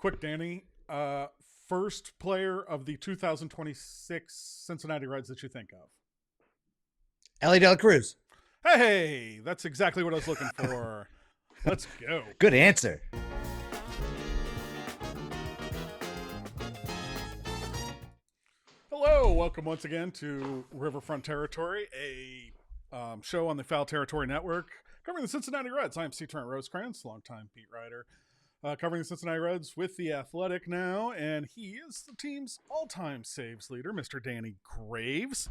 Quick, Danny. First player of the 2026 Cincinnati Reds that you think of? Elly De La Cruz. Hey, that's exactly what I was looking for. Let's go. Good answer. Hello, welcome once again to Riverfront Territory, a show on the Foul Territory Network covering the Cincinnati Reds. I am Trent Rosecrans, longtime beat writer, covering the Cincinnati Reds with The Athletic now, and he is the team's all-time saves leader, Mr. Danny Graves.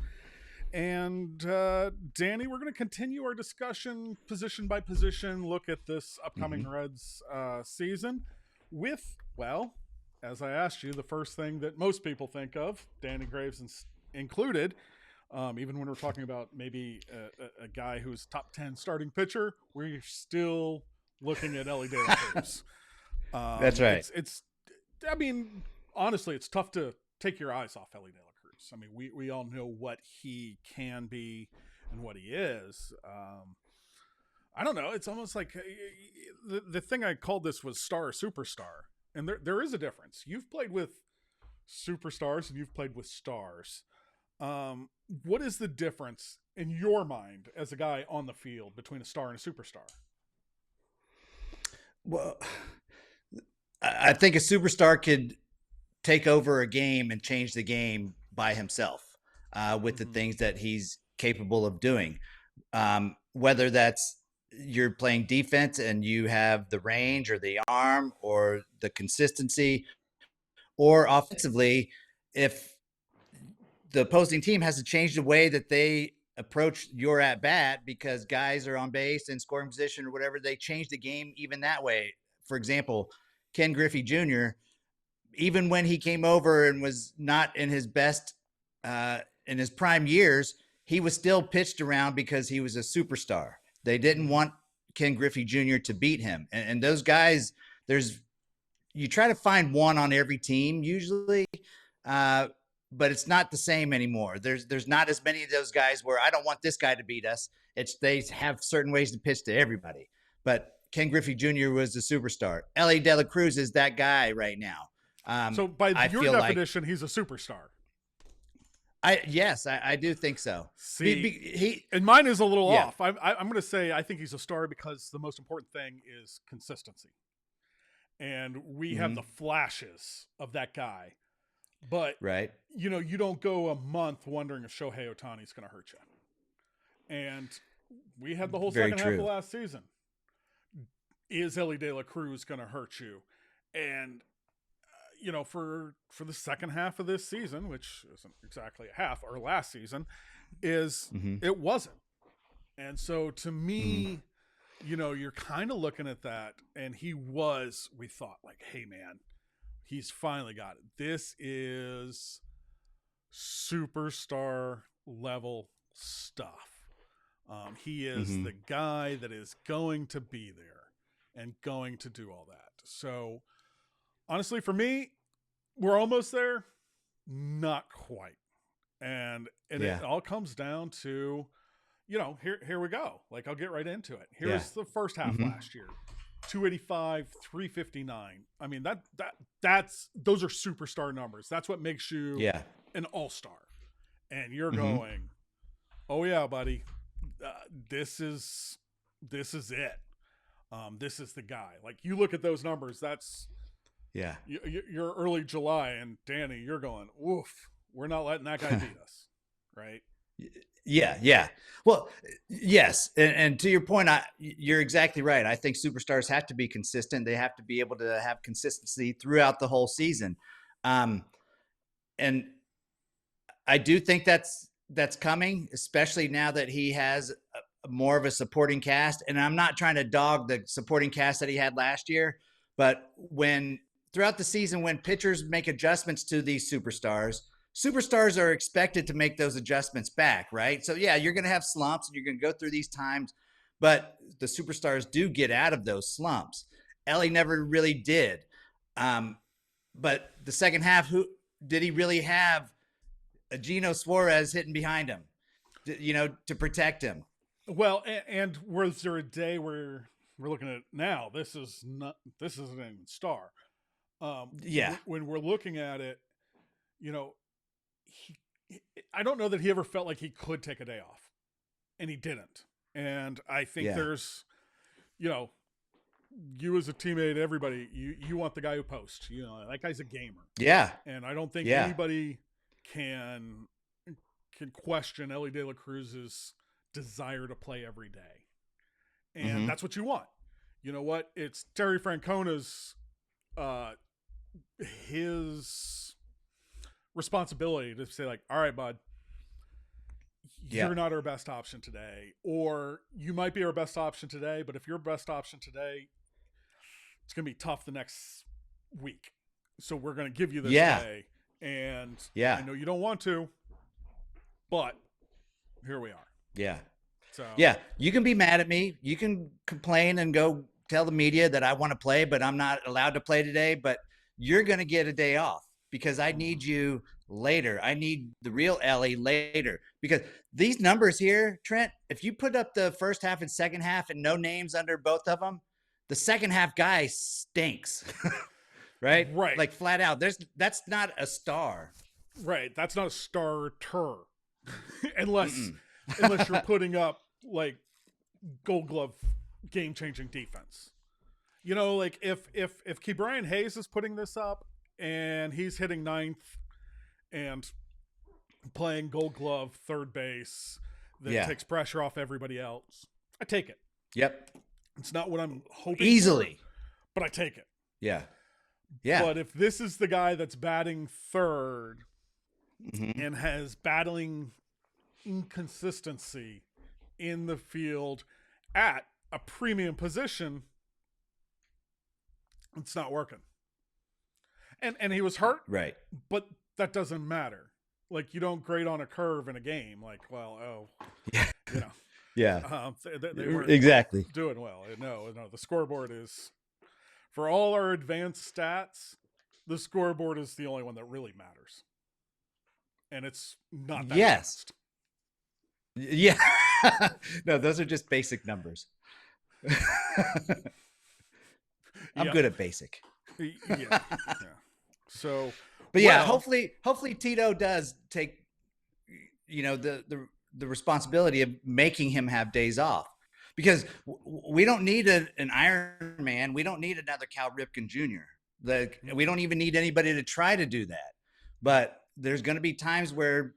And Danny, we're going to continue our discussion position by position, look at this upcoming Reds season with, well, as I asked you, the first thing that most people think of, Danny Graves included, even when we're talking about maybe a guy who's top 10 starting pitcher, we're still looking at Elly De La Cruz. That's right. I mean, honestly, it's tough to take your eyes off Elly De La Cruz. I mean, we all know what he can be and what he is. I don't know. It's almost like the thing I called this was star or superstar. And there is a difference. You've played with superstars and you've played with stars. What is the difference in your mind as a guy on the field between a star and a superstar? Well, I think a superstar could take over a game and change the game by himself with the things that he's capable of doing. Whether that's you're playing defense and you have the range or the arm or the consistency, or offensively, if the opposing team has to change the way that they approach your at bat because guys are on base in scoring position or whatever, they change the game even that way. For example, Ken Griffey Jr., even when he came over and was not in his best, in his prime years, he was still pitched around because he was a superstar. They didn't want Ken Griffey Jr. to beat him. And those guys, you try to find one on every team usually, but it's not the same anymore. There's not as many of those guys where I don't want this guy to beat us. They have certain ways to pitch to everybody. But Ken Griffey Jr. was the superstar. Elly De La Cruz is that guy right now. So by your definition, he's a superstar. Yes, I do think so. See, and mine is a little off. I'm going to say I think he's a star because the most important thing is consistency. And we have the flashes of that guy. But, you don't go a month wondering if Shohei Ohtani is going to hurt you. And we had the whole second half of last season. Is Elly De La Cruz going to hurt you? And for the second half of this season, which isn't exactly a half, or last season, it wasn't. And so to me, you're kind of looking at that, and we thought like, hey man, he's finally got it. This is superstar level stuff. He is the guy that is going to be there and going to do all that. So honestly, for me, we're almost there, not quite. And it all comes down to, here we go. Like, I'll get right into it. Here's the first half last year. 285, 359. I mean, those are superstar numbers. That's what makes you an all-star. And you're going, oh yeah, buddy, this is it. This is the guy. Like, you look at those numbers, that's you're early July, and Danny, you're going, woof, we're not letting that guy beat us, right? Yeah. Well, yes. And to your point, you're exactly right. I think superstars have to be consistent. They have to be able to have consistency throughout the whole season. And I do think that's coming, especially now that he has more of a supporting cast. And I'm not trying to dog the supporting cast that he had last year, but throughout the season, when pitchers make adjustments to these superstars are expected to make those adjustments back, right? So yeah, you're going to have slumps and you're going to go through these times, but the superstars do get out of those slumps. Elly never really did. But the second half, who did he really have? A Gino Suarez hitting behind him, to protect him. Well, and was there a day where we're looking at now? This isn't even star. Yeah. When we're looking at it, I don't know that he ever felt like he could take a day off, and he didn't. And I think there's, you as a teammate, everybody, you want the guy who posts. That guy's a gamer. Yeah. And I don't think anybody can question Elly De La Cruz's desire to play every day. And that's what you want. You know what? It's Terry Francona's his responsibility to say, like, all right, bud, you're not our best option today. Or you might be our best option today, but if you're best option today, it's going to be tough the next week. So we're going to give you this day. And I know you don't want to, but here we are. Yeah. So you can be mad at me. You can complain and go tell the media that I want to play, but I'm not allowed to play today. But you're going to get a day off because I need you later. I need the real Elly later, because these numbers here, Trent, if you put up the first half and second half and no names under both of them, the second half guy stinks. Right. Like flat out. That's not a star. Right. That's not a starter. unless you're putting up like Gold Glove game-changing defense. Like if Ke'Bryan Hayes is putting this up and he's hitting ninth and playing Gold Glove third base that takes pressure off everybody else, I take it. Yep. It's not what I'm hoping easily, for, but I take it. Yeah. But if this is the guy that's batting third and has battling inconsistency in the field at a premium position, it's not working. And he was hurt, right? But that doesn't matter. Like, you don't grade on a curve in a game. Like, they weren't exactly doing well. No, the scoreboard is, for all our advanced stats, the scoreboard is the only one that really matters. And it's not that advanced. Yeah. No, those are just basic numbers. I'm good at basic. Yeah. So, but hopefully Tito does take, the responsibility of making him have days off, because we don't need an Iron Man. We don't need another Cal Ripken Jr. We don't even need anybody to try to do that. But there's going to be times where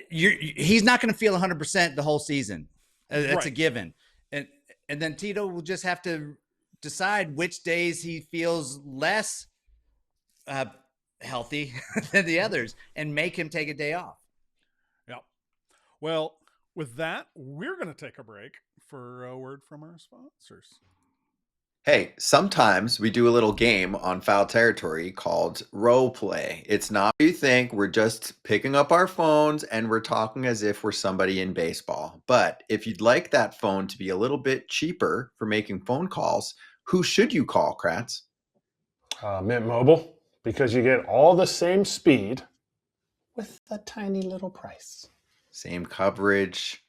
he's not going to feel 100% the whole season. That's a given. And then Tito will just have to decide which days he feels less healthy than the others and make him take a day off. Yep. Well, with that, we're going to take a break for a word from our sponsors. Hey, sometimes we do a little game on Foul Territory called Role Play. It's not what you think. We're just picking up our phones and we're talking as if we're somebody in baseball. But if you'd like that phone to be a little bit cheaper for making phone calls, who should you call, Kratz? Mint Mobile, because you get all the same speed with a tiny little price. Same coverage,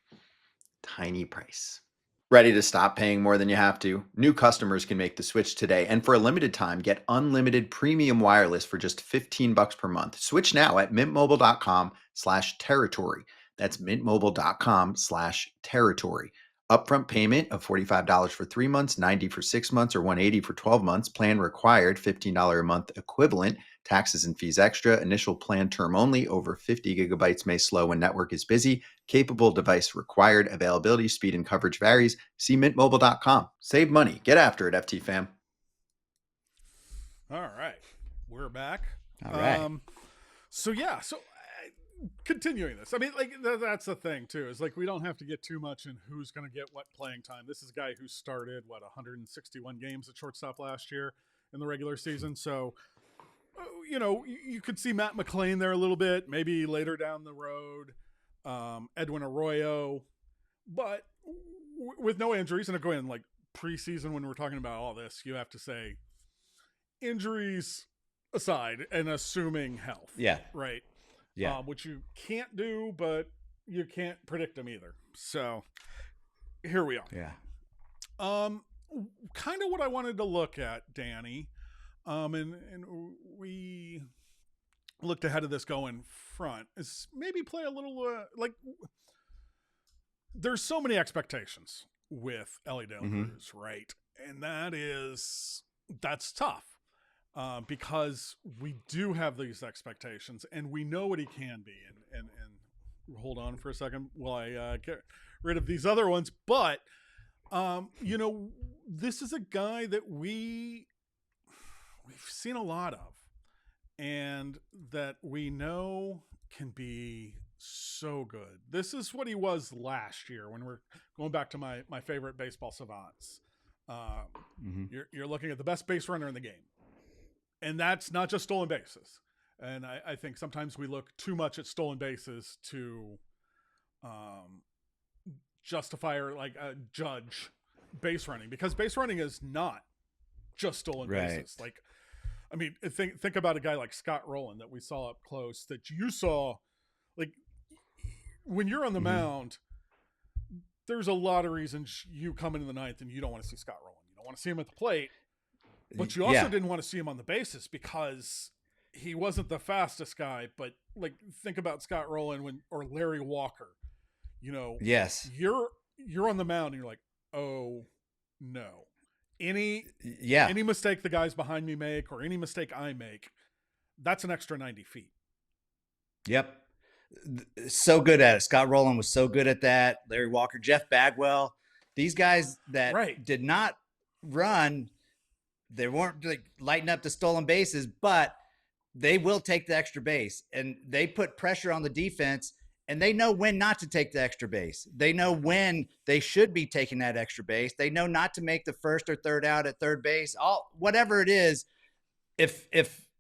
tiny price. Ready to stop paying more than you have to? New customers can make the switch today, and for a limited time, get unlimited premium wireless for just $15 per month. Switch now at mintmobile.com/territory. That's mintmobile.com/territory. Upfront payment of $45 for 3 months, $90 for 6 months, or $180 for 12 months. Plan required, $15 a month equivalent. Taxes and fees extra. Initial plan term only. Over 50 gigabytes may slow when network is busy. Capable device required. Availability, speed, and coverage varies. See mintmobile.com. Save money. Get after it, FT fam. All right. We're back. All right. So continuing this, I mean, like, that's the thing too, is like, we don't have to get too much in who's going to get what playing time. This is a guy who started 161 games at shortstop last year in the regular season. So, you could see Matt McClain there a little bit, maybe later down the road, Edwin Arroyo, but with no injuries. And again, like, preseason, when we're talking about all this, you have to say injuries aside and assuming health. Yeah. Right. Yeah. Which you can't do, but you can't predict them either. So here we are. Yeah. Kind of what I wanted to look at, Danny. And we looked ahead of this going front is maybe play a little like there's so many expectations with Elly De La Cruz, right? And that's tough because we do have these expectations and we know what he can be. And hold on for a second while I get rid of these other ones. But, this is a guy that we've seen a lot of and that we know can be so good. This is what he was last year when we're going back to my favorite baseball savants. You're looking at the best base runner in the game. And that's not just stolen bases. And I think sometimes we look too much at stolen bases to justify or judge base running, because base running is not just stolen bases. Like, I mean, think about a guy like Scott Rowland that we saw up close, that you saw, like, when you're on the mound, there's a lot of reasons you come into the ninth and you don't want to see Scott Rowland. You don't want to see him at the plate, but you also didn't want to see him on the bases because he wasn't the fastest guy. But like, think about Scott Rowland or Larry Walker. Yes, you're on the mound and you're like, oh no, any mistake the guys behind me make or any mistake I make, that's an extra 90 feet. Yep. So good at it. Scott Rowland was so good at that. Larry Walker, Jeff Bagwell, these guys that did not run, they weren't like lighting up the stolen bases, but they will take the extra base, and they put pressure on the defense, and they know when not to take the extra base. They know when they should be taking that extra base. They know not to make the first or third out at third base. Whatever it is, if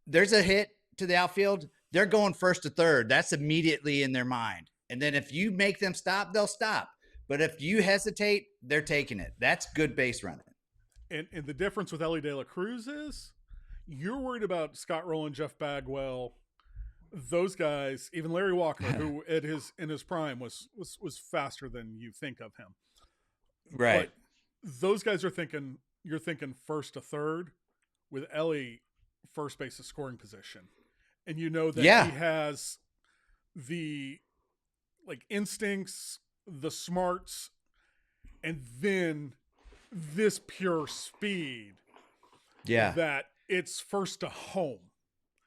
there's a hit to the outfield, they're going first to third. That's immediately in their mind. And then if you make them stop, they'll stop. But if you hesitate, they're taking it. That's good base running. And the difference with Elly De La Cruz is you're worried about Scott Rowland, Jeff Bagwell, those guys, even Larry Walker, who in his prime was faster than you think of him. Right. But those guys you're thinking first to third. With Elly, first base is scoring position. And you know that he has the instincts, the smarts, and then this pure speed. Yeah. That it's first to home.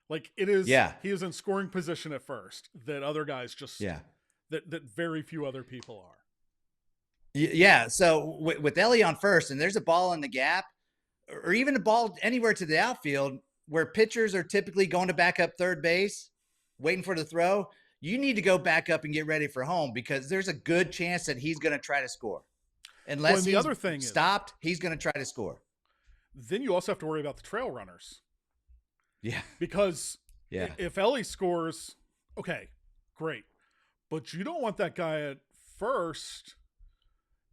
Like it is, he is in scoring position at first that other guys just, that very few other people are. Yeah. So with Elly on first, and there's a ball in the gap or even a ball anywhere to the outfield where pitchers are typically going to back up third base, waiting for the throw, you need to go back up and get ready for home because there's a good chance that he's going to try to score. Unless the other thing stopped, he's going to try to score. Then you also have to worry about the trail runners. Yeah. Because if Elly scores, okay, great. But you don't want that guy at first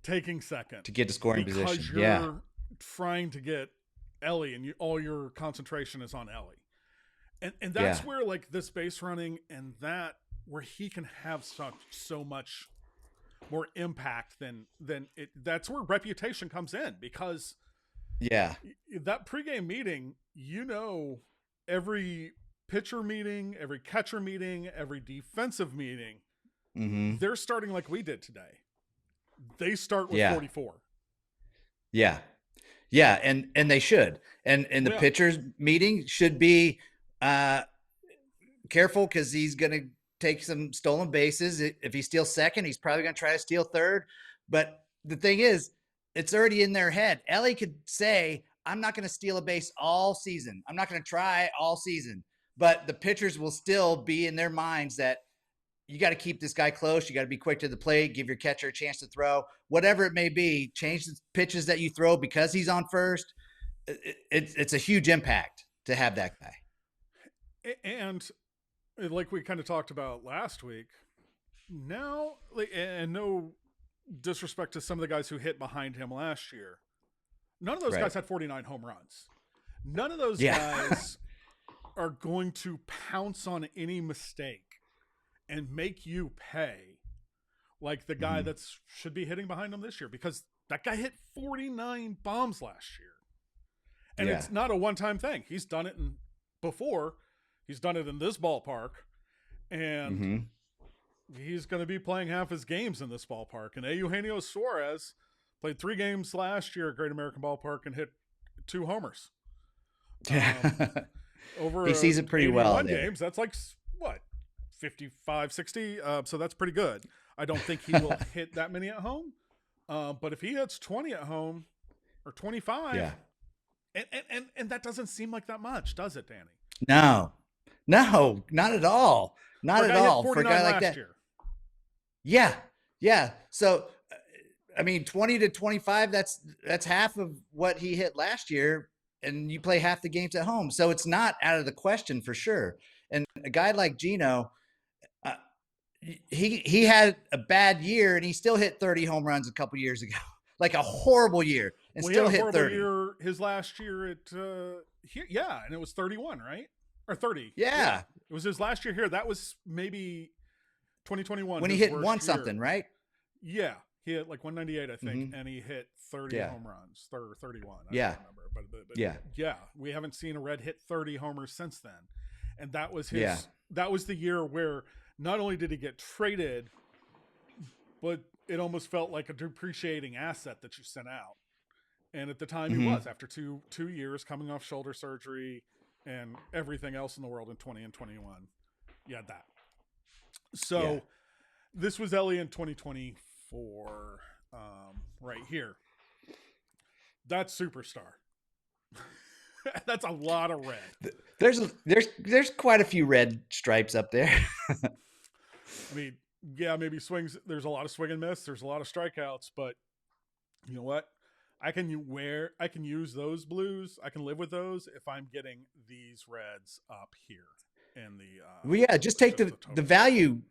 taking second. To get to scoring position. Because you're trying to get Elly and all your concentration is on Elly. And that's where this base running and that where he can have so much more impact than it. That's where reputation comes in because that pregame meeting, every pitcher meeting, every catcher meeting, every defensive meeting, they're starting like we did today. They start with 44. Yeah. Yeah. And they should. And the pitcher's meeting should be careful because he's going to take some stolen bases. If he steals second, he's probably going to try to steal third. But the thing is, it's already in their head. Elly could say, I'm not going to steal a base all season. I'm not going to try all season. But the pitchers will still be in their minds that you got to keep this guy close. You got to be quick to the plate, give your catcher a chance to throw, whatever it may be, change the pitches that you throw because he's on first. It's a huge impact to have that guy. And like we kind of talked about last week, now, and no disrespect to some of the guys who hit behind him last year, none of those guys had 49 home runs. None of those guys are going to pounce on any mistake and make you pay like the guy that should be hitting behind him this year, because that guy hit 49 bombs last year. And it's not a one-time thing. He's done it before. He's done it in this ballpark. And he's going to be playing half his games in this ballpark. And Eugenio Suarez played 3 games last year at Great American Ballpark and hit 2 homers. Over he sees it pretty well. Games, that's like, what, 55, 60? So that's pretty good. I don't think he will hit that many at home. But if he hits 20 at home or 25, and that doesn't seem like that much, does it, Danny? No, not at all. Not at all for a guy like that. Year. Yeah. So, I mean, 20 to 25, that's half of what he hit last year, and you play half the games at home. So it's not out of the question for sure. And a guy like Gino, he had a bad year and he still hit 30 home runs a couple years ago, like a horrible year, and still hit 30. Year, his last year at and it was 31, right? Or 30. Yeah. It was his last year here. That was maybe 2021 when he hit one something, right? Yeah, he hit like 198, I think, and he hit 30 home runs, 31. I don't remember, but we haven't seen a Red hit 30 homers since then, and that was his. That was the year where not only did he get traded, but it almost felt like a depreciating asset that you sent out. And at the time, he was, after two years coming off shoulder surgery and everything else in the world in 20 and 21. You had that. So this was Elly in 2024, right here. That's superstar. That's a lot of red. There's quite a few red stripes up there. I mean, maybe swings. There's a lot of swing and miss. There's a lot of strikeouts, but you know what? I can use those blues. I can live with those if I'm getting these reds up here in the. Just take the value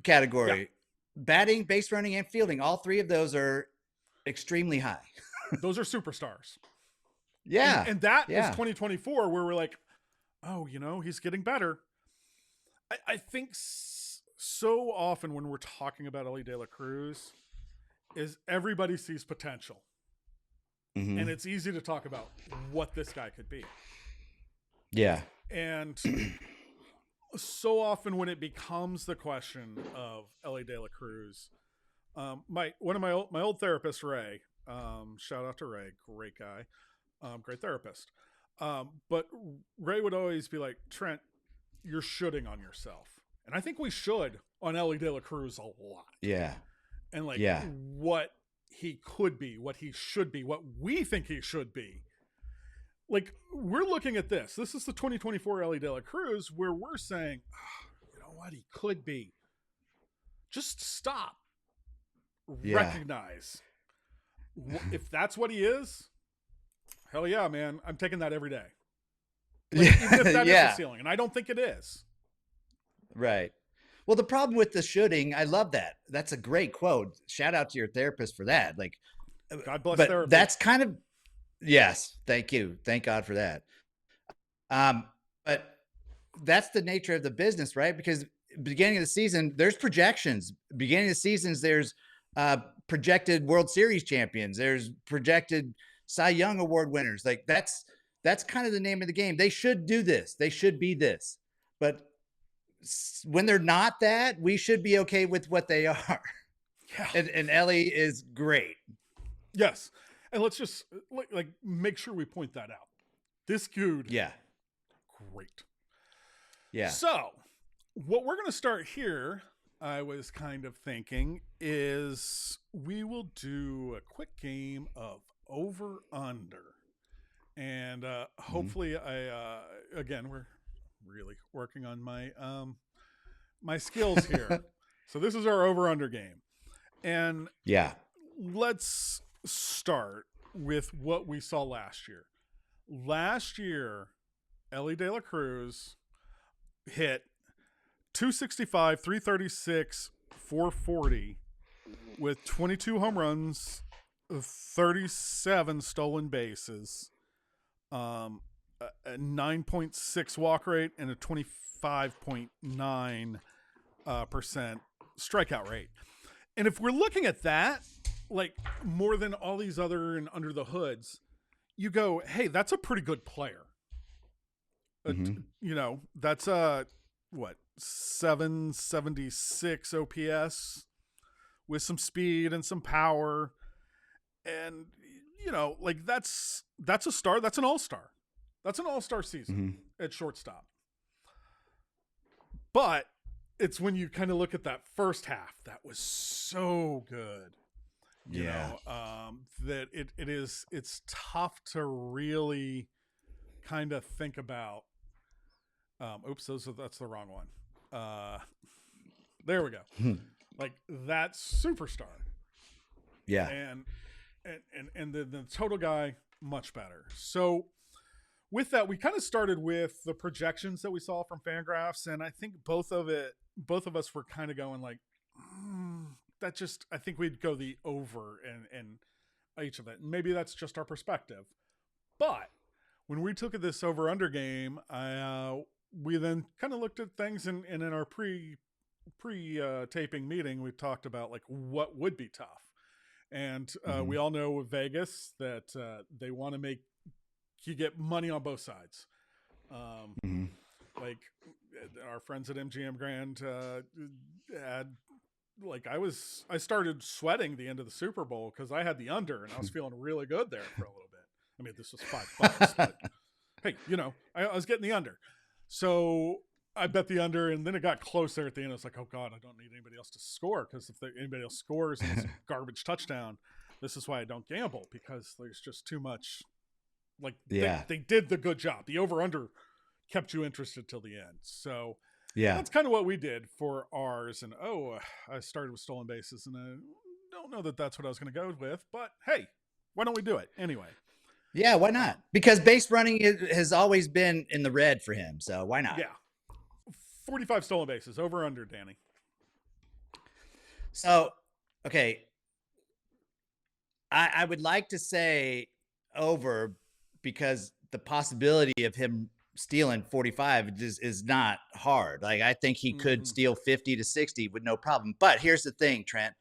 category. Yeah. Batting, base running, and fielding. All 3 of those are extremely high. Those are superstars. Yeah. And that is 2024 where we're like, oh, he's getting better. I think so often when we're talking about Elly De La Cruz is everybody sees potential. And it's easy to talk about what this guy could be. Yeah. And so often when it becomes the question of Elly De La Cruz, one of my old therapists, Ray, shout out to Ray, great guy, great therapist. But Ray would always be like, Trent, you're shooting on yourself. And I think we should on Elly De La Cruz a lot. Yeah. And what he could be, what he should be, what we think he should be. Like, we're looking at this. This is the 2024 Elly De La Cruz where we're saying, you know what, he could be. Just stop. Recognize. If that's what he is, hell yeah, man. I'm taking that every day. Like, even if that is the ceiling. And I don't think it is. Right. Well, the problem with the shooting, I love that. That's a great quote. Shout out to your therapist for that. Like, God bless but therapy. That's kind of, yes. Thank you. Thank God for that. But that's the nature of the business, right? Because beginning of the season, there's projections. Beginning of the seasons, there's projected World Series champions. There's projected Cy Young Award winners. Like that's kind of the name of the game. They should do this. They should be this. But when they're not that, we should be okay with what they are. Yeah. And Elly is great. Yes. And let's just like make sure we point that out. This dude. Yeah. Great. Yeah. So what we're going to start here, I was kind of thinking, is we will do a quick game of over under. And hopefully again, we're really working on my my skills here. So this is our over under game. And let's start with what we saw last year. Last year, Elly De La Cruz hit 265, 336, 440 with 22 home runs, 37 stolen bases, a 9.6 walk rate, and a 25.9% strikeout rate. And if we're looking at that, like more than all these other and under the hoods, you go, hey, that's a pretty good player. You know, that's what, 776 OPS with some speed and some power. And, you know, like that's a star. That's an all-star. That's an all-star season at shortstop. But it's when you kind of look at that first half that was so good. You know, that it's tough to really kind of think about. That's the wrong one. There we go. Like that superstar. Yeah. And the total guy much better. So with that, we kind of started with the projections that we saw from Fangraphs, and I think both of us were kind of going like, I think we'd go the over and each of it. And maybe that's just our perspective. But when we took this over under game, we then kind of looked at things and in our pre taping meeting, we talked about like what would be tough. And we all know with Vegas that they want to make you get money on both sides. Like our friends at MGM Grand had, like, I started sweating the end of the Super Bowl because I had the under and I was feeling really good there for a little bit. I mean, this was $5, but hey, you know, I was getting the under. So I bet the under, and then it got close there at the end. I was like, oh God, I don't need anybody else to score, because if anybody else scores and it's a garbage touchdown, this is why I don't gamble, because there's just too much. Like, they did the good job. The over-under kept you interested till the end. So that's kind of what we did for ours. And I started with stolen bases, and I don't know that that's what I was going to go with, but hey, why don't we do it anyway? Yeah, why not? Because base running has always been in the red for him, so why not? Yeah. 45 stolen bases, over under, Danny. So, okay. I would like to say over, because the possibility of him stealing 45 is not hard. Like, I think he could steal 50 to 60 with no problem. But here's the thing, Trent.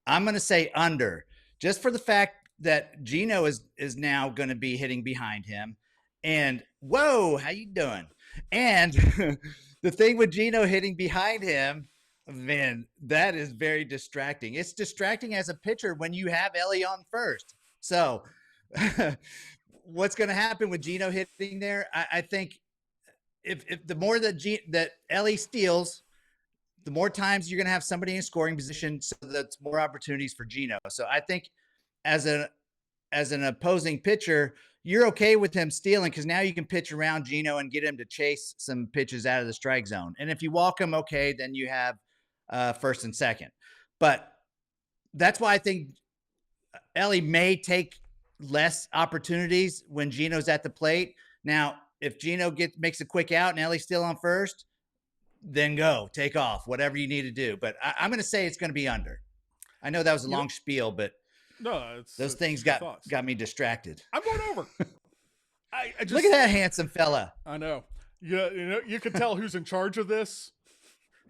I'm going to say under, just for the fact that Gino is now going to be hitting behind him. And whoa, how you doing? And the thing with Gino hitting behind him, man, that is very distracting. It's distracting as a pitcher when you have Elly on first. So what's going to happen with Gino hitting there? I think if the more that Elly steals, the more times you're going to have somebody in scoring position, so that's more opportunities for Gino. So I think as an opposing pitcher, you're okay with him stealing, because now you can pitch around Gino and get him to chase some pitches out of the strike zone. And if you walk him, okay, then you have first and second. But that's why I think Elly may take less opportunities when Gino's at the plate. Now, if Gino makes a quick out and Elly's still on first, then go, take off, whatever you need to do. But I'm going to say it's going to be under. I know that was a long spiel, but no, those things got me distracted. I'm going over. I just look at that handsome fella. I know. Yeah, you know, you can tell who's in charge of this.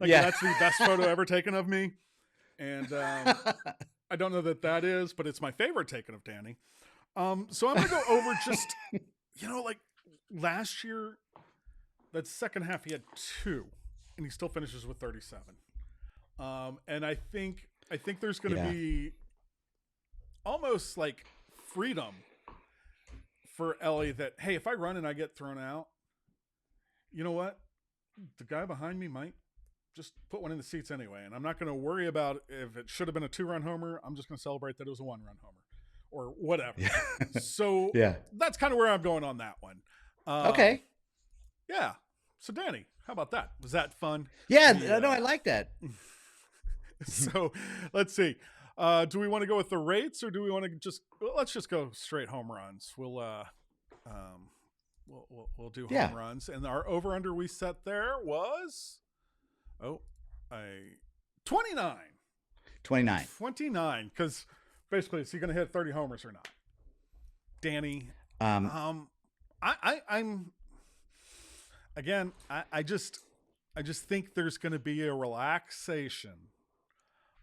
Like, that's the best photo ever taken of me, and I don't know that is, but it's my favorite taken of Danny. So I'm gonna go over. Just, you know, like last year, that second half he had 2, and he still finishes with 37. And I think there's going to be almost like freedom for Elly that, hey, if I run and I get thrown out, you know what? The guy behind me might just put one in the seats anyway. And I'm not going to worry about if it should have been a 2-run homer. I'm just going to celebrate that it was a 1-run homer or whatever. Yeah. So that's kind of where I'm going on that one. Okay. Yeah. So Danny, how about that? Was that fun? Yeah. No, I like that. So let's see. Do we want to go with the rates, or do we want to let's just go straight home runs? We'll do home runs, and our over under we set there was 29. 29, because basically, is he going to hit 30 homers or not? Danny, I'm again. I just think there's going to be a relaxation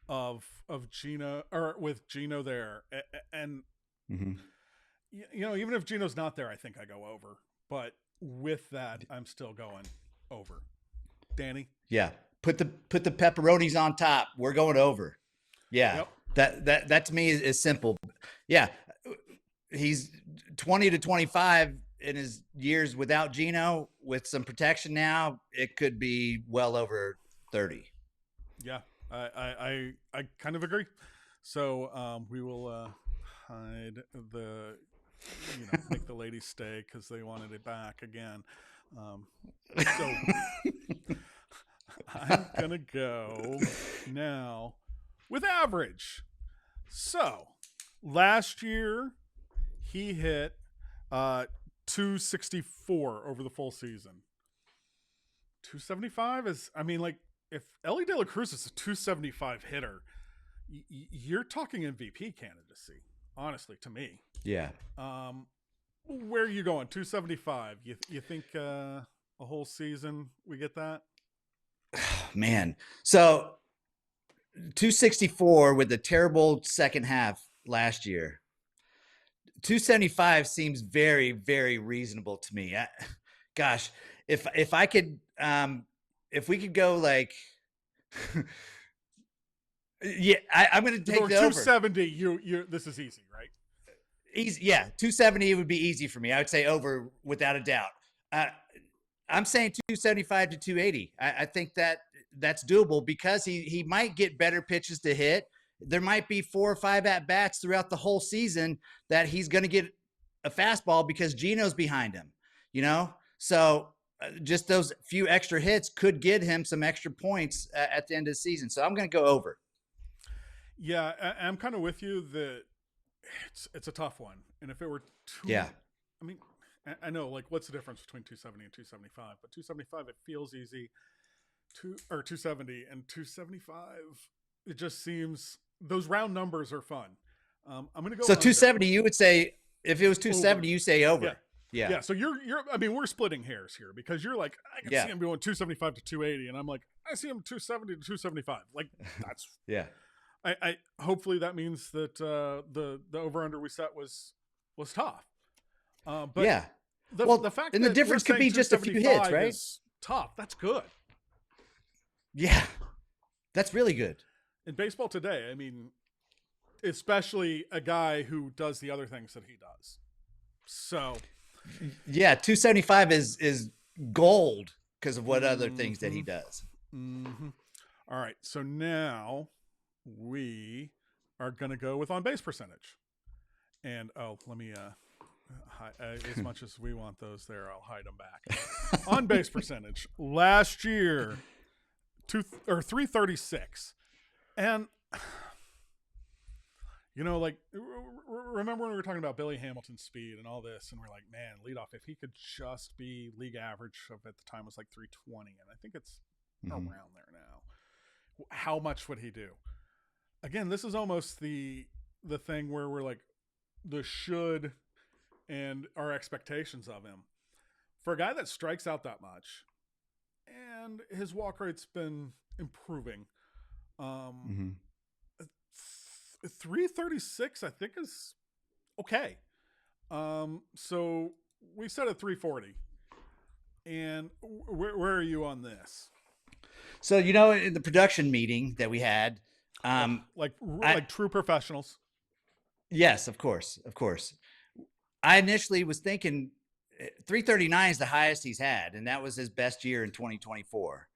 of Gino, or with Gino there, and even if Gino's not there, I think I go over. But with that, I'm still going over. Danny? Yeah. Put the pepperonis on top. We're going over. Yeah. Yep. That to me is simple. Yeah. He's 20 to 25 in his years without Gino. With some protection now, it could be well over 30. Yeah. I kind of agree. So we will hide the, make the ladies stay because they wanted it back again. So I'm going to go now with average. So last year he hit 264 over the full season. 275 is, if Elly De La Cruz is a 275 hitter, you're talking MVP candidacy, honestly, to me. Yeah. Where are you going? 275. You think a whole season we get that? Man. So 264 with the terrible second half last year. 275 seems very, very reasonable to me. Gosh, if I could, if we could go like, yeah, I'm going to take the 270. You this is easy, right? Easy, yeah. 270 would be easy for me. I would say over without a doubt. I'm saying 275 to 280. I think that's doable because he might get better pitches to hit. There might be 4 or 5 at bats throughout the whole season that he's going to get a fastball because Gino's behind him, So just those few extra hits could get him some extra points at the end of the season. So I'm going to go over. Yeah, I'm kind of with you that it's a tough one. And if it were I know, like, what's the difference between 270 and 275? But 275, it feels easy. 270 and 275, it just seems those round numbers are fun. I'm going to go. So 270, you would say, if it was 270, over. You say over. Yeah. So you're. We're splitting hairs here because you're like, I can see him going 275 to 280, and I'm like, I see him 270 to 275. Like that's I hopefully that means that the over under we set was tough. But the fact and the difference could be just a few hits, right? Is tough. That's good. Yeah, that's really good. In baseball today, especially a guy who does the other things that he does. So, yeah, 275 is gold because of what other things that he does. Mm-hmm. All right, so now we are going to go with on base percentage, and let me as much as we want those there, I'll hide them back. On base percentage last year, 336. And, remember when we were talking about Billy Hamilton's speed and all this, and we're like, man, leadoff, if he could just be league average of at the time was like 320, and I think it's around there now. How much would he do? Again, this is almost the thing where we're like, the should and our expectations of him. For a guy that strikes out that much, and his walk rate's been improving, 336 I think is okay. So we set at 340. And where are you on this? So in the production meeting that we had, like true professionals. Yes, of course. I initially was thinking 339 is the highest he's had, and that was his best year in 2024.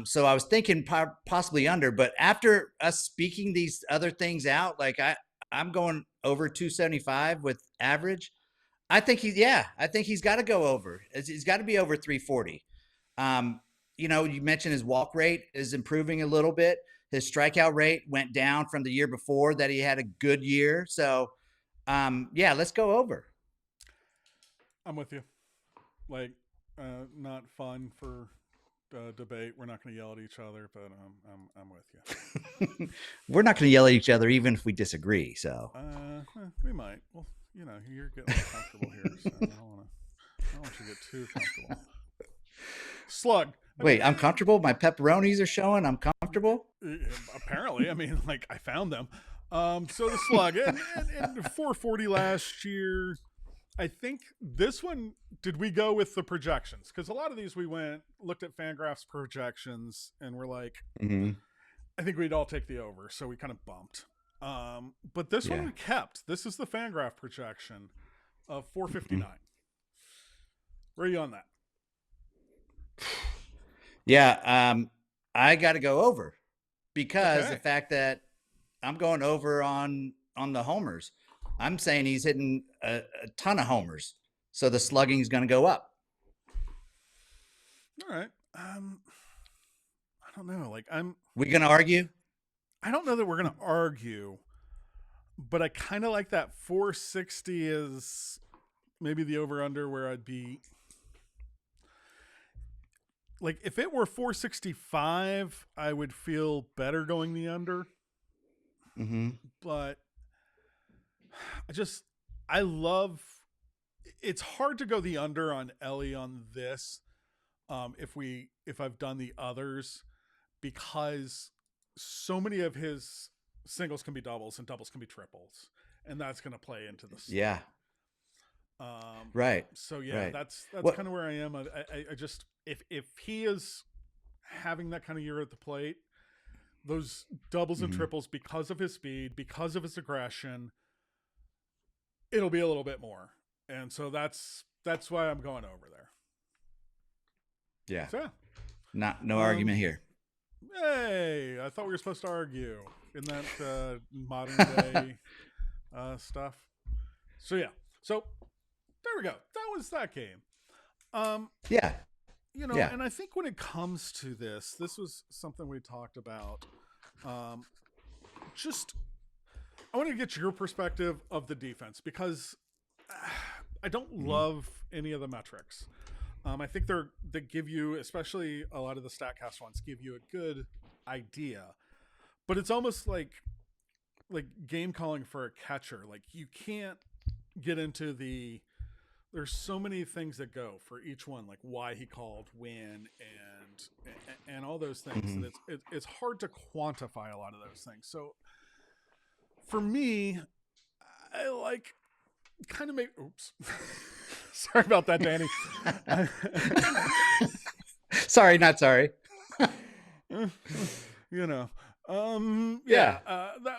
So I was thinking possibly under, but after us speaking these other things out, like I'm going over 275 with average. I think he's got to go over. He's got to be over 340. You mentioned his walk rate is improving a little bit. His strikeout rate went down from the year before that he had a good year. So, let's go over. I'm with you. Like, not fun for debate. We're not going to yell at each other, but I'm with you. We're not going to yell at each other even if we disagree. So we might. Well, you're getting comfortable here, so I don't want you to get too comfortable. Slug. Wait, I'm comfortable. My pepperonis are showing. I'm comfortable. Apparently, I found them. So the slug and 440 last year. I think this one, did we go with the projections? Because a lot of these we looked at Fangraphs projections and we're like, I think we'd all take the over. So we kind of bumped. But this one we kept. This is the Fangraph projection of 459. Where are you on that? Yeah, I got to go over because the fact that I'm going over on the homers. I'm saying he's hitting a ton of homers, so the slugging is going to go up. All right. I don't know. We going to argue? I don't know that we're going to argue, but I kind of like that 460 is maybe the over-under where I'd be. Like, if it were 465, I would feel better going the under. But it's hard to go the under on Elly on this if I've done the others, because so many of his singles can be doubles and doubles can be triples, and that's going to play into this. Yeah. Right. So that's kind of where I am. I just, if he is having that kind of year at the plate, those doubles and triples, because of his speed, because of his aggression, it'll be a little bit more. And so that's why I'm going over there. Yeah. So, no argument here. Hey, I thought we were supposed to argue in that modern day stuff. So yeah. So there we go. That was that game. Yeah. And I think when it comes to this was something we talked about. I want to get your perspective of the defense, because I don't love any of the metrics. I think they give you, especially a lot of the StatCast ones, give you a good idea, but it's almost like game calling for a catcher. Like, you can't get into there's so many things that go for each one, like why he called, when, and all those things. And it's hard to quantify a lot of those things. So for me, I like kind of oops. Sorry about that, Danny. Sorry, not sorry. That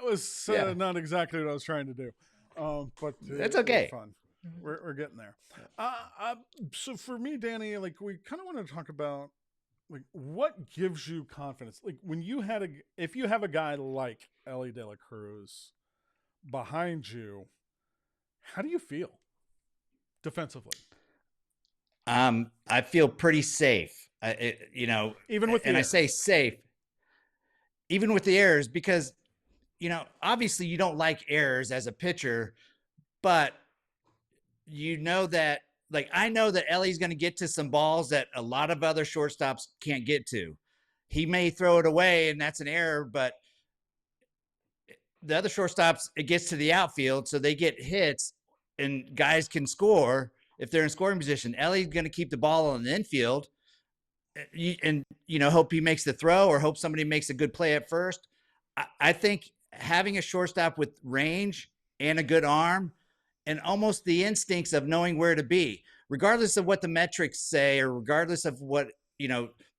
was not exactly what I was trying to do. But it's okay. Fun. We're getting there. So for me, Danny, like, we kind of want to talk about, like, what gives you confidence. Like, when if you have a guy like Elly De La Cruz behind you, how do you feel defensively? I feel pretty safe. Even with I say safe, even with the errors, because obviously you don't like errors as a pitcher, but that, like, I know that Elly's going to get to some balls that a lot of other shortstops can't get to. He may throw it away, and that's an error, but the other shortstops, it gets to the outfield, so they get hits, and guys can score if they're in scoring position. Elly's going to keep the ball on the infield and hope he makes the throw, or hope somebody makes a good play at first. I think having a shortstop with range and a good arm and almost the instincts of knowing where to be, regardless of what the metrics say, or regardless of what,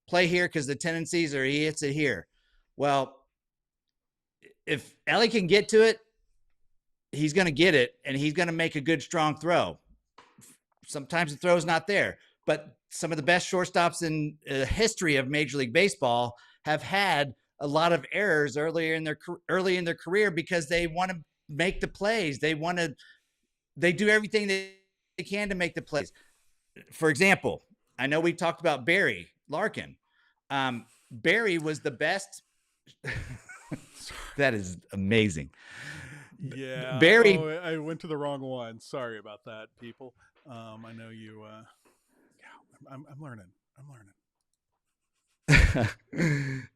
play here because the tendencies, or he hits it here. Well, if Elly can get to it, he's going to get it, and he's going to make a good, strong throw. Sometimes the throw's not there, but some of the best shortstops in the history of Major League Baseball have had a lot of errors early in their career, because they want to make the plays. They do everything they can to make the plays. For example, I know we talked about Barry Larkin. Barry was the best. That is amazing. Yeah, Barry. I went to the wrong one. Sorry about that, people. I know you. I'm learning.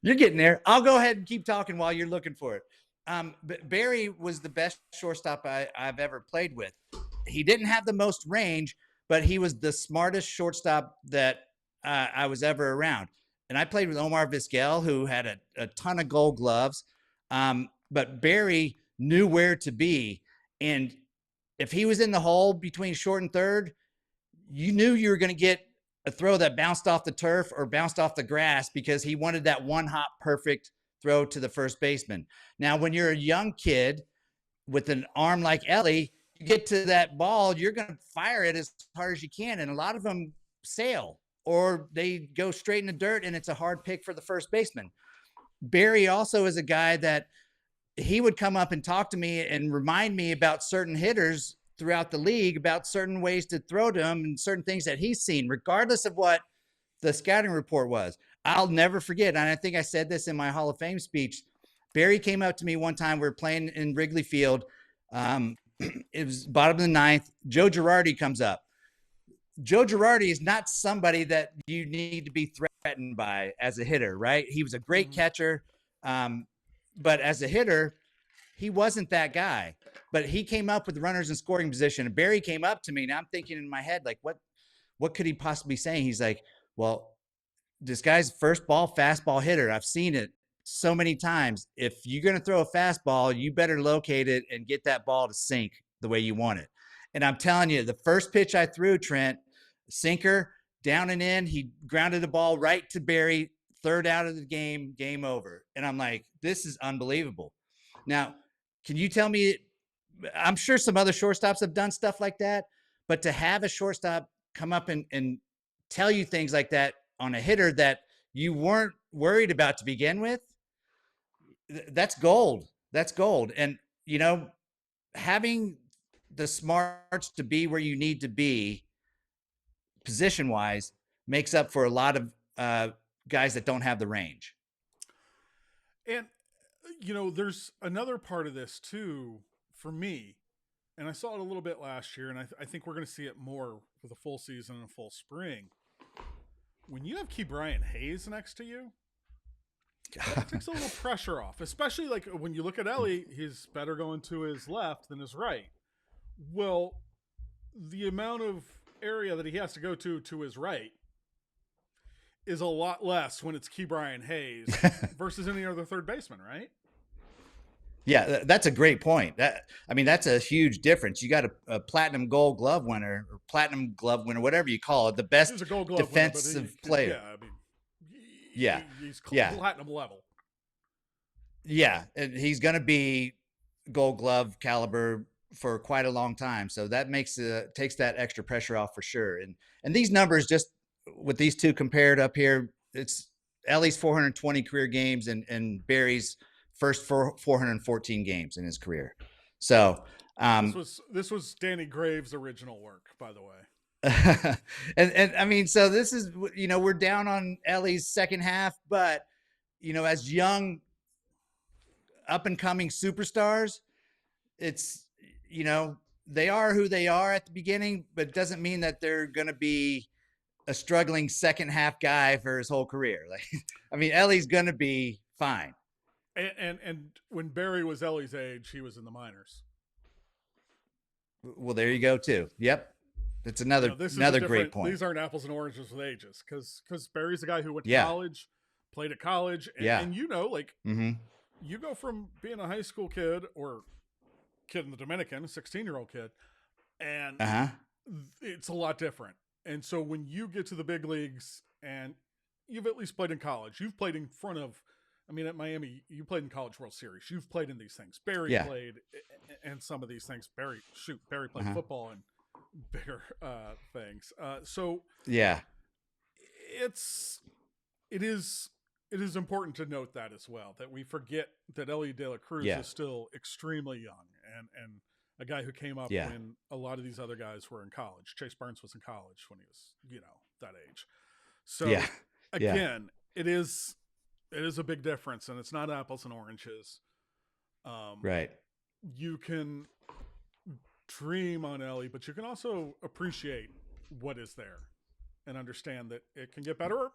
You're getting there. I'll go ahead and keep talking while you're looking for it. But Barry was the best shortstop I've ever played with. He didn't have the most range, but he was the smartest shortstop that I was ever around. And I played with Omar Vizquel, who had a ton of Gold Gloves. But Barry knew where to be. And if he was in the hole between short and third, you knew you were going to get a throw that bounced off the turf or bounced off the grass because he wanted that one hop perfect throw to the first baseman. Now, when you're a young kid with an arm like Elly, you get to that ball, you're going to fire it as hard as you can. And a lot of them sail or they go straight in the dirt, and it's a hard pick for the first baseman. Barry also is a guy that he would come up and talk to me and remind me about certain hitters throughout the league, about certain ways to throw to him and certain things that he's seen, regardless of what the scouting report was. I'll never forget. And I think I said this in my Hall of Fame speech. Barry came up to me one time. We were playing in Wrigley Field. It was bottom of the ninth. Joe Girardi comes up. Joe Girardi is not somebody that you need to be threatened by as a hitter, right? He was a great catcher. But as a hitter, he wasn't that guy. But he came up with the runners in scoring position. And Barry came up to me, and I'm thinking in my head, like, what could he possibly be saying? He's like, well, this guy's first ball, fastball hitter. I've seen it so many times. If you're going to throw a fastball, you better locate it and get that ball to sink the way you want it. And I'm telling you, the first pitch I threw, Trent, sinker, down and in, he grounded the ball right to Barry, third out of the game, game over. And I'm like, this is unbelievable. Now, can you tell me, I'm sure some other shortstops have done stuff like that, but to have a shortstop come up and tell you things like that on a hitter that you weren't worried about to begin with, that's gold. That's gold. And, you know, having the smarts to be where you need to be position wise makes up for a lot of guys that don't have the range. And, you know, there's another part of this too, for me, and I saw it a little bit last year, and I think we're going to see it more with a full season and a full spring. When you have Ke'Bryan Hayes next to you, that takes a little pressure off, especially like when you look at Elly, he's better going to his left than his right. Well, the amount of area that he has to go to his right is a lot less when it's Ke'Bryan Hayes versus any other third baseman, right? Yeah, that's a great point. That's a huge difference. You got a platinum gold glove winner or platinum glove winner, whatever you call it, the best defensive player. He's platinum level. Yeah, and he's going to be gold glove caliber for quite a long time. So that takes that extra pressure off for sure. And these numbers, just with these two compared up here, it's Elly's 420 career games and Barry's first 414 games in his career. So this was Danny Graves' original work, by the way. and I mean, so this is, you know, we're down on Elly's second half, but, you know, as young up and coming superstars, it's, you know, they are who they are at the beginning, but it doesn't mean that they're going to be a struggling second half guy for his whole career. Like, I mean, Elly's going to be fine. And when Barry was Elly's age, he was in the minors. Well, there you go too. Yep. That's another great point. These aren't apples and oranges with ages, because Barry's a guy who went to college, played at college, and you know, like you go from being a high school kid or kid in the Dominican, a 16-year-old kid, and it's a lot different. And so when you get to the big leagues and you've at least played in college, you've played in front of, I mean, at Miami, you played in College World Series. You've played in these things. Barry played in some of these things. Barry played football and bigger things. So yeah, it is important to note that as well, that we forget that Elly De La Cruz is still extremely young and a guy who came up when a lot of these other guys were in college. Chase Burns was in college when he was, you know, that age. So again, it is a big difference, and it's not apples and oranges. Right. You can dream on Elly, but you can also appreciate what is there and understand that it can get better. Or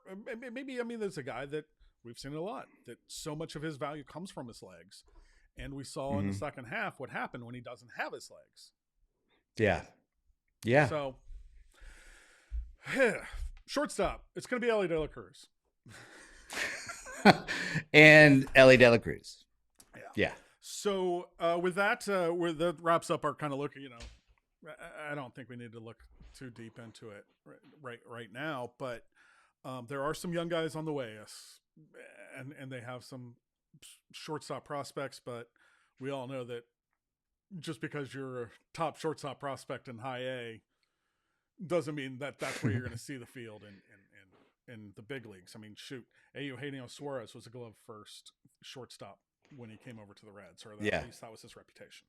maybe, I mean, there's a guy that we've seen a lot, that so much of his value comes from his legs. And we saw in the second half what happened when he doesn't have his legs. Yeah. Yeah. So, shortstop, it's going to be Elly De La Cruz. And Elly De La Cruz. Yeah. So with that, where that wraps up our kind of look. I don't think we need to look too deep into it right now, but there are some young guys on the way, yes, and they have some shortstop prospects. But we all know that just because you're a top shortstop prospect in High A doesn't mean that that's where you're going to see the field in the big leagues. I mean, shoot, Eugenio Suarez was a glove first shortstop when he came over to the Reds, or at least that was his reputation.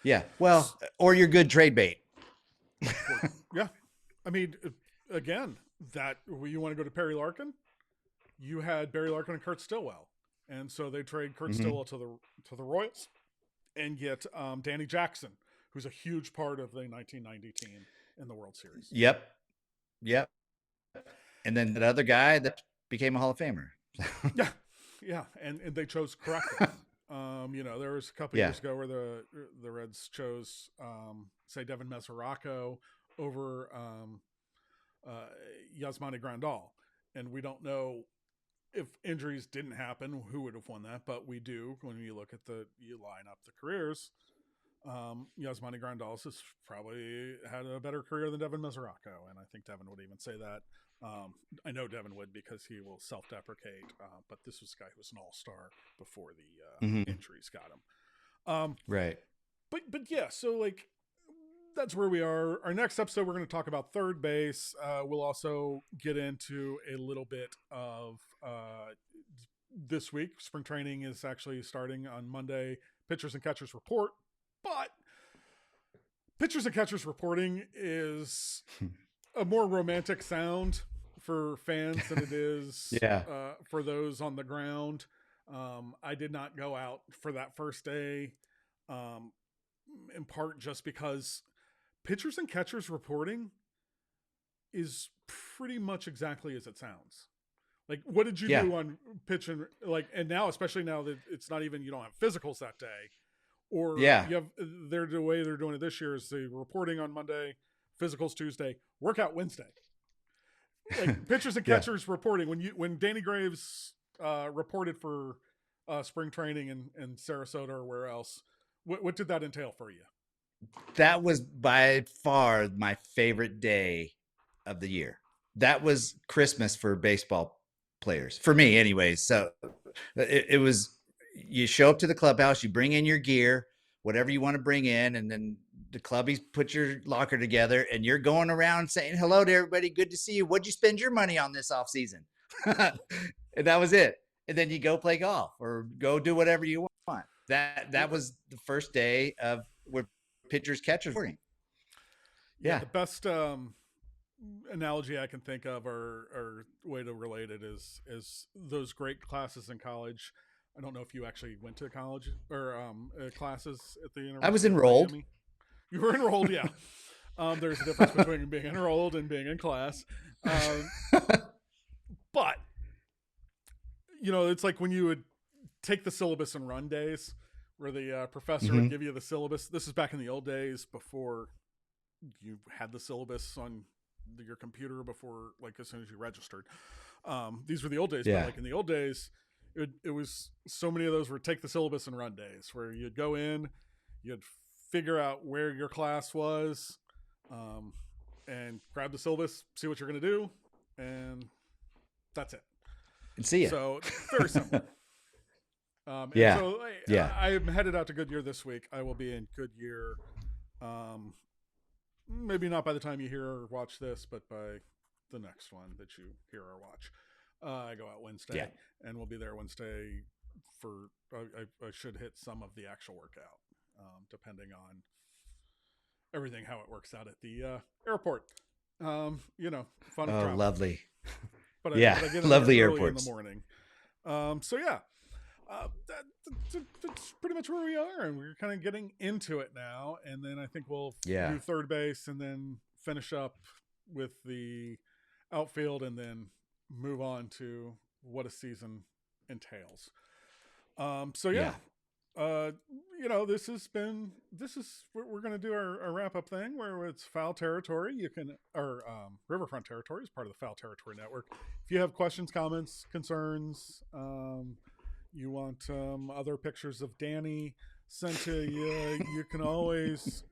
Yeah. Well, or your good trade bait. Yeah. I mean, again, that you want to go to Perry Larkin, you had Barry Larkin and Kurt Stillwell. And so they trade Kurt Stillwell to the Royals and get Danny Jackson, who's a huge part of the 1990 team in the World Series. Yep. And then that other guy that became a Hall of Famer. Yeah. And they chose correctly. There was a couple years ago where the Reds chose, say, Devin Mesoraco over Yasmani Grandal. And we don't know if injuries didn't happen, who would have won that, but we do when you look at you line up the careers. Yasmani Grandal has probably had a better career than Devin Mesoraco, and I think Devin would even say that. I know Devin would because he will self-deprecate, but this was a guy who was an all-star before the injuries got him. Right. But yeah, so like that's where we are. Our next episode, we're going to talk about third base. We'll also get into a little bit of this week. Spring training is actually starting on Monday. Pitchers and catchers report, but pitchers and catchers reporting is a more romantic sound for fans than it is for those on the ground. I did not go out for that first day, in part just because pitchers and catchers reporting is pretty much exactly as it sounds. Like, what did you do on pitch and and now, especially now that it's not even, you don't have physicals that day, or you have the way they're doing it this year is the reporting on Monday, physicals Tuesday, workout Wednesday. Like pitchers and catchers reporting when Danny Graves reported for spring training in Sarasota or where else, what did that entail for you? That was by far my favorite day of the year. That was Christmas for baseball players, for me anyways. So it was, you show up to the clubhouse, you bring in your gear, whatever you want to bring in, and then the clubbies put your locker together and you're going around saying hello to everybody. Good to see you. What'd you spend your money on this off season? And that was it. And then you go play golf or go do whatever you want. That was the first day of where pitchers catchers working. Yeah. The best analogy I can think of or way to relate it is those great classes in college. I don't know if you actually went to college or classes at the University. I was enrolled. Miami. You were enrolled, yeah. There's a difference between being enrolled and being in class. But it's like when you would take the syllabus and run days where the professor would give you the syllabus. This is back in the old days before you had the syllabus on your computer, before as soon as you registered. These were the old days, but in the old days, it was so many of those were take the syllabus and run days where you'd go in, you'd figure out where your class was, and grab the syllabus, see what you're going to do, and that's it. And see you. So very simple. I'm headed out to Goodyear this week. I will be in Goodyear. Maybe not by the time you hear or watch this, but by the next one that you hear or watch. I go out Wednesday, and we'll be there Wednesday for. I should hit some of the actual workout, depending on everything how it works out at the airport. Fun. Oh, lovely. But I get lovely early airports in the morning. That's pretty much where we are, and we're kind of getting into it now. And then I think we'll do third base, and then finish up with the outfield, and then move on to what a season entails. We're going to do our wrap up thing where it's Foul Territory. Riverfront Territory is part of the Foul Territory Network. If you have questions, comments, concerns, you want other pictures of Danny sent to you, you can always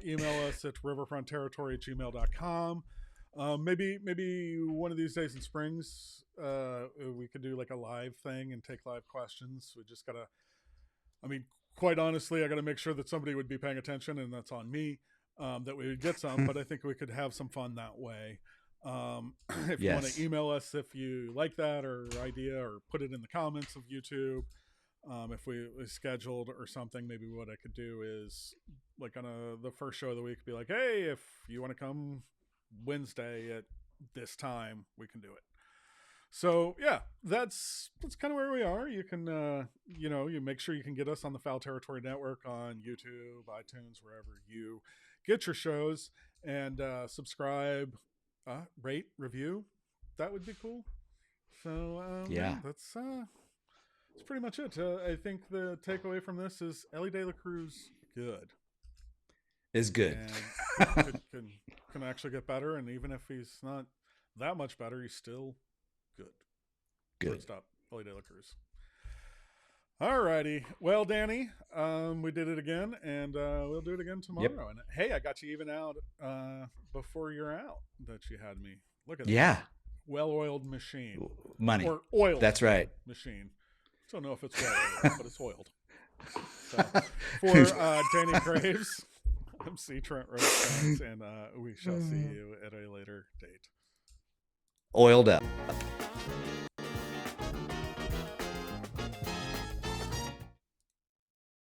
email us at riverfrontterritory@gmail.com. Maybe one of these days in Springs, we could do like a live thing and take live questions. We just gotta, I mean, quite honestly, I gotta make sure that somebody would be paying attention, and that's on me, that we would get some, but I think we could have some fun that way. If you want to email us, if you like that or idea, or put it in the comments of YouTube, if we scheduled or something, maybe what I could do is like on the first show of the week, be like, hey, if you want to come Wednesday at this time, we can do it. So yeah, that's kind of where we are. You can you make sure you can get us on the Foul Territory Network on YouTube, iTunes, wherever you get your shows, and subscribe, rate, review. That would be cool. So that's pretty much it. I think the takeaway from this is Elly De La Cruz good. Is good. And can actually get better, and even if he's not that much better, he's still good. Shortstop, Elly De La Cruz. All righty. Well, Danny, we did it again, and we'll do it again tomorrow. Yep. And hey, I got you even out before you're out that you had me. Look at that. Well-oiled machine. Money. Or oiled. That's right. Machine. Don't know if it's well-oiled, but it's oiled. So, for Danny Graves, I'm C. Trent Rose, and we shall see you at a later date. Oiled up.